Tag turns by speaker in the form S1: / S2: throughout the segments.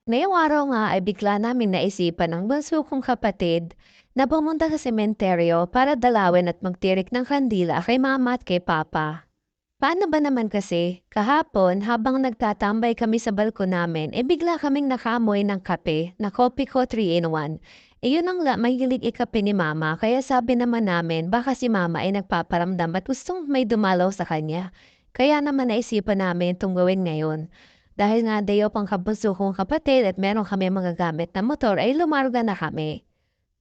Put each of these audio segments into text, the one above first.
S1: Ngayong araw nga ay bigla naming naisipan ng bunso kong kapatid na pumunta sa sementeryo para dalawin at magtirik ng kandila kay mama at kay papa. Paano ba naman kasi, kahapon habang nagtatambay kami sa balkon namin, bigla kaming nakamoy ng kape na kopi ko 3-in-1. Yun ang mahilig ikape ni mama kaya sabi naman namin baka si mama ay nagpaparamdam at gustong may dumalaw sa kanya. Kaya naman naisipan namin itong gawin ngayon. Dahil nga day off ang kabunso kong kapatid at meron kami magagamit na motor ay lumarga na kami.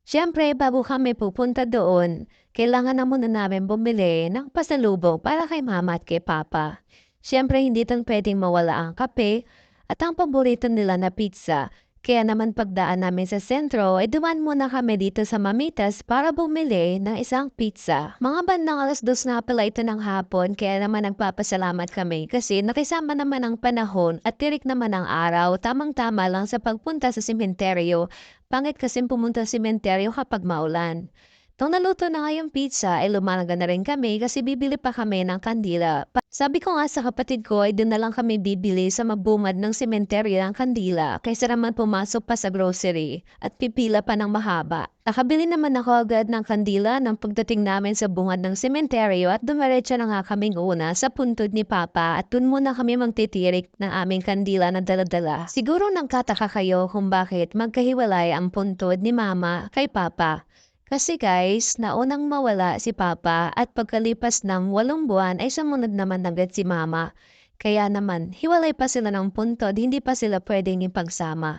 S1: Siyempre, bago kami pupunta doon, kailangan na muna namin bumili ng pasalubong para kay mama at kay papa. Siyempre, hindi tan pwedeng mawala ang kape at ang paborito nila na pizza. Kaya naman pagdaan namin sa sentro, ay duman muna kami dito sa Mamitas para bumili ng isang pizza. Mga bandang 2:00 na pala ito ng hapon, kaya naman nagpapasalamat kami kasi nakisama naman ang panahon at tirik naman ang araw, tamang-tama lang sa pagpunta sa sementeryo. Pangit kasing pumunta sa sementeryo kapag maulan. Nung naluto na nga yung pizza, ay lumanaga na rin kami kasi bibili pa kami ng kandila. Sabi ko nga sa kapatid ko ay doon na lang kami bibili sa mabungad ng sementeryo ng kandila kaysa naman pumasok pa sa grocery at pipila pa ng mahaba. Nakabili naman ako agad ng kandila ng pagdating namin sa bungad ng sementeryo at dumiretso na nga kaming una sa puntod ni Papa at doon muna kami magtitirik ng aming kandila na daladala. Siguro nagkataka kayo kung bakit magkahiwalay ang puntod ni Mama kay Papa. Kasi guys, naunang mawala si Papa at pagkalipas ng 8 buwan ay sumunod naman agad si Mama. Kaya naman, hiwalay pa sila ng puntod, hindi pa sila pwedeng ipagsama.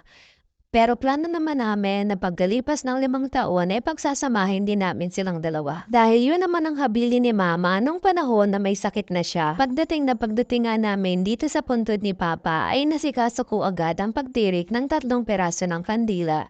S1: Pero plano naman namin na pagkalipas ng 5 taon ay pagsasamahin din namin silang dalawa. Dahil yun naman ang habili ni Mama nung panahon na may sakit na siya. Pagdating nga namin dito sa puntod ni Papa ay nasikaso ko agad ang pagtirik ng 3 peraso ng kandila.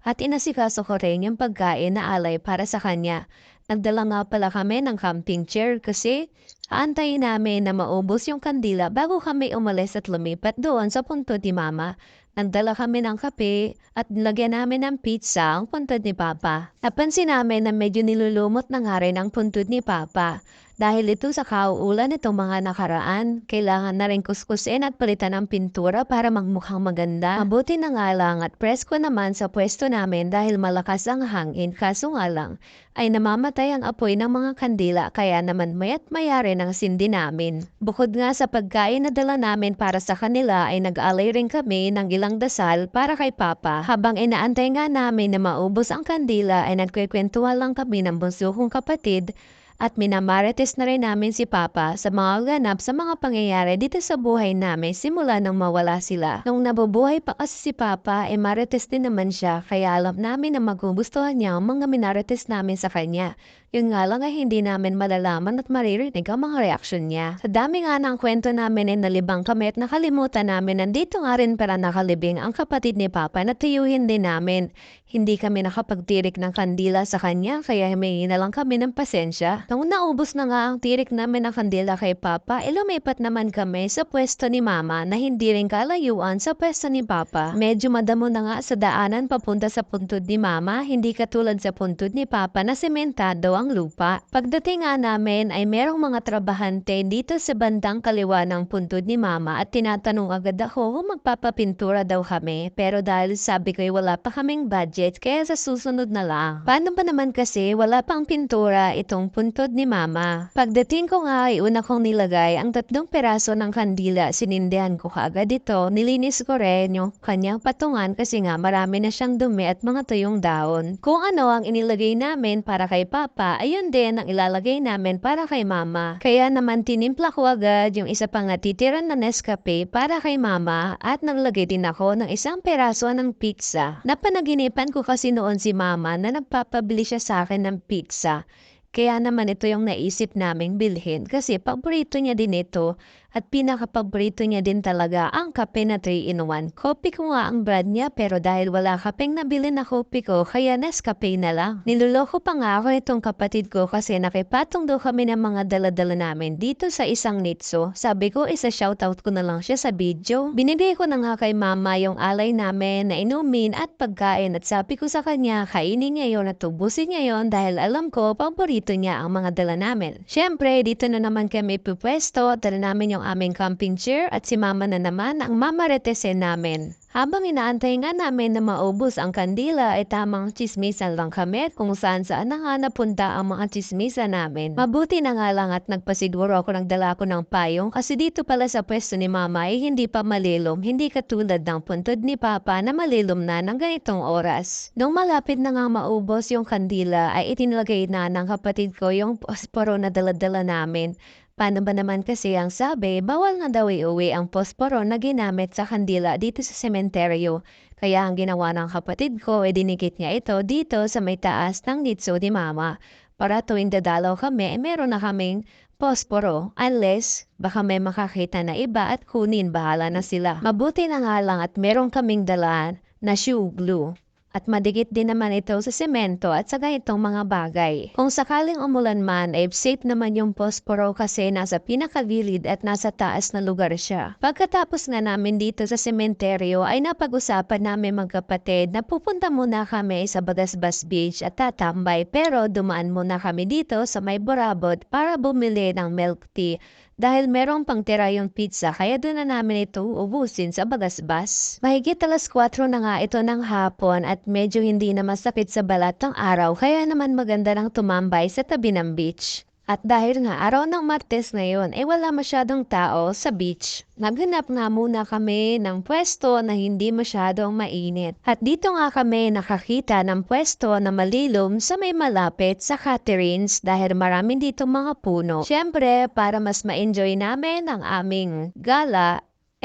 S1: At inasikaso ko rin yung pagkain na alay para sa kanya. Nagdala nga pala kami ng camping chair kasi aantayin namin na maubos yung kandila bago kami umalis at lumipat doon sa puntod ni Mama. Nagdala kami ng kape at nilagyan namin ng pizza ang puntod ni Papa. Napansin namin na medyo nilulumot na nga rin ang puntod ni Papa. Dahil ito sa kauulan itong mga nakaraan, kailangan na rin kuskusin at palitan ng pintura para magmukhang maganda. Mabuti na nga lang at presko naman sa pwesto namin dahil malakas ang hangin kaso nga lang ay namamatay ang apoy ng mga kandila kaya naman mayat maya rin ang sindi namin. Bukod nga sa pagkain na dala namin para sa kanila ay nag-alay rin kami ng ilang dasal para kay Papa. Habang inaantay nga namin na maubos ang kandila ay nagkwekwentuhan lang kami ng bunso kong kapatid at minamarites na rin namin si Papa sa mga ganap sa mga pangyayari dito sa buhay namin simula nang mawala sila. Nung nabubuhay pa kasi si Papa, marites din naman siya kaya alam namin na magugustuhan niya ang mga minarites namin sa kanya. Yun nga lang ay hindi namin malalaman at maririnig ang mga reaksyon niya. Sa dami nga ng kwento namin ay nalibang kami at nakalimutan namin nandito nga rin para nakalibing ang kapatid ni Papa na tuyuhin din namin. Hindi kami nakapagtirik ng kandila sa kanya kaya humingi na lang kami ng pasensya. Nung naubos na nga ang tirik namin ng kandila kay Papa, lumipat naman kami sa pwesto ni Mama na hindi rin kalayuan sa pwesto ni Papa. Medyo madamo na nga sa daanan papunta sa puntod ni Mama, hindi katulad sa puntod ni Papa na sementado ang lupa. Pagdating nga namin ay merong mga trabahante dito sa bandang kaliwa ng puntod ni Mama at tinatanong agad ako kung magpapapintura daw kami pero dahil sabi ko wala pa kaming budget kaya sa susunod na lang. Paano ba naman kasi wala pang pintura itong puntod ni Mama? Pagdating ko nga ay una kong nilagay ang 3 peraso ng kandila. Sinindihan ko kaagad ito. Nilinis ko rin yung kanyang patungan kasi nga marami na siyang dumi at mga tuyong dahon. Kung ano ang inilagay namin para kay Papa, ayun din ang ilalagay namin para kay Mama. Kaya naman tinimpla ko agad yung isa pang natitiran na Nescafe para kay Mama at naglagay din ako ng 1 peraso ng pizza. Napanaginipan ko kasi noon si Mama na nagpapabili siya sa akin ng pizza. Kaya naman ito yung naisip naming bilhin kasi paborito niya din ito at pinaka-paborito niya din talaga ang kape na 3-in-1. Kopi ko nga ang brand niya pero dahil wala kapeng nabili na kopi ko kaya Nescafe na lang. Niloloko pa nga ako itong kapatid ko kasi nakipatong daw kami ng mga daladala namin dito sa isang nitso. Sabi ko isa-shoutout ko na lang siya sa video. Binigay ko na nga kay Mama yung alay namin na inumin at pagkain at sabi ko sa kanya kainin niya yon at tubusin niya yon dahil alam ko paborito niya ang mga dala namin. Siyempre dito na naman kami pupwesto at dala namin yung aming camping chair at si mama na naman ang mamaretesin namin. Habang inaantay nga namin na maubos ang kandila ay tamang chismisan lang kami kung saan na nga napunta ang mga chismisan namin. Mabuti na nga lang at nagpasiguro ako nagdala ko ng payong kasi dito pala sa pwesto ni mama ay hindi pa malilom, hindi katulad ng puntod ni papa na malilom na ng ganitong oras. Nung malapit na nga maubos yung kandila ay itinilagay na ng kapatid ko yung posporo na daladala namin. Paano ba naman kasi ang sabi, bawal nga daw iuwi ang posporo na ginamit sa kandila dito sa sementeryo. Kaya ang ginawa ng kapatid ko ay dinikit niya ito dito sa may taas ng nitso ni mama. Para tuwing dadalaw kami, meron na kaming posporo. Unless, baka may makakita na iba at kunin, bahala na sila. Mabuti na nga lang at meron kaming dala na shoe glue. At madikit din naman ito sa semento at sa ganitong mga bagay. Kung sakaling umulan man, ay safe naman yung posporo kasi nasa pinakagilid at nasa taas na lugar siya. Pagkatapos nga namin dito sa sementeryo ay napag-usapan namin magkapatid na pupunta muna kami sa Bagasbas Beach at tatambay pero dumaan muna kami dito sa may Borabot para bumili ng milk tea. Dahil merong pang tira yung pizza, kaya doon na namin ito ubusin sa Bagasbas. Mahigit 4:00 na nga ito ng hapon at medyo hindi na masakit sa balat ng araw, kaya naman maganda lang tumambay sa tabi ng beach. At dahil nga araw ng Martes ngayon, wala masyadong tao sa beach. Naghanap nga muna kami ng pwesto na hindi masyadong mainit. At dito nga kami nakakita ng pwesto na malilom sa may malapit sa Catherine's dahil marami dito mga puno. Siyempre, para mas ma-enjoy namin ang aming gala,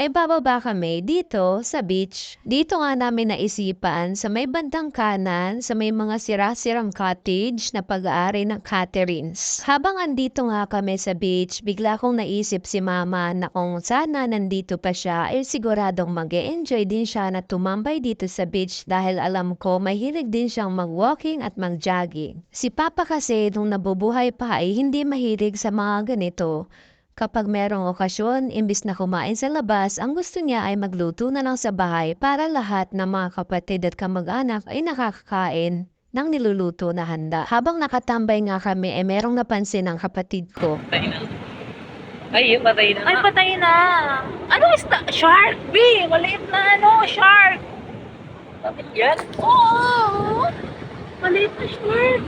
S1: bababa kami dito sa beach. Dito nga namin naisipan sa may bandang kanan sa may mga sira-sirang cottage na pag-aari ng Catherine's. Habang andito nga kami sa beach, bigla kong naisip si mama na kung sana nandito pa siya ay siguradong mag-e-enjoy din siya na tumambay dito sa beach dahil alam ko mahilig din siyang mag-walking at mag-jogging. Si papa kasi nung nabubuhay pa ay hindi mahilig sa mga ganito. Kapag merong okasyon, imbis na kumain sa labas, ang gusto niya ay magluto na lang sa bahay para lahat ng mga kapatid at kamag-anak ay nakakakain ng niluluto na handa. Habang nakatambay nga kami, merong napansin ang kapatid ko.
S2: Patay na. Ay, patay na.
S3: Ay, patay na. Ano isda? Shark, B. Maliit na shark.
S2: Bakit yan?
S3: Oo. Maliit na shark.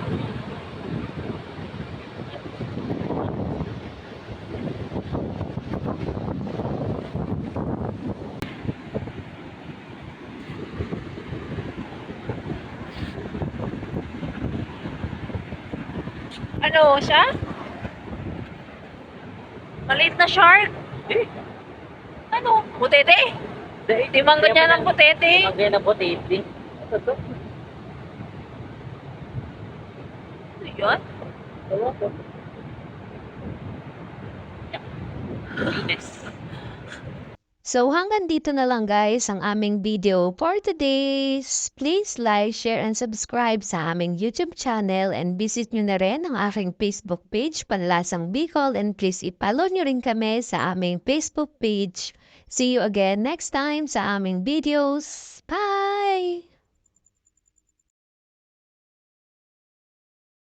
S3: Ano siya? Maliit na shark?
S2: Eh,
S3: Ano? Putete?
S2: dahil
S3: Timang ganyan ng putete.
S2: Timang ganyan ng putete. Ano to?
S3: Ano yun?
S2: Ewan ko. Linis.
S1: So hanggang dito na lang guys ang aming video for today. Please like, share, and subscribe sa aming YouTube channel and visit nyo na rin ang aking Facebook page, Panlasang Bicol, and please i-follow nyo rin kami sa aming Facebook page. See you again next time sa aming videos. Bye!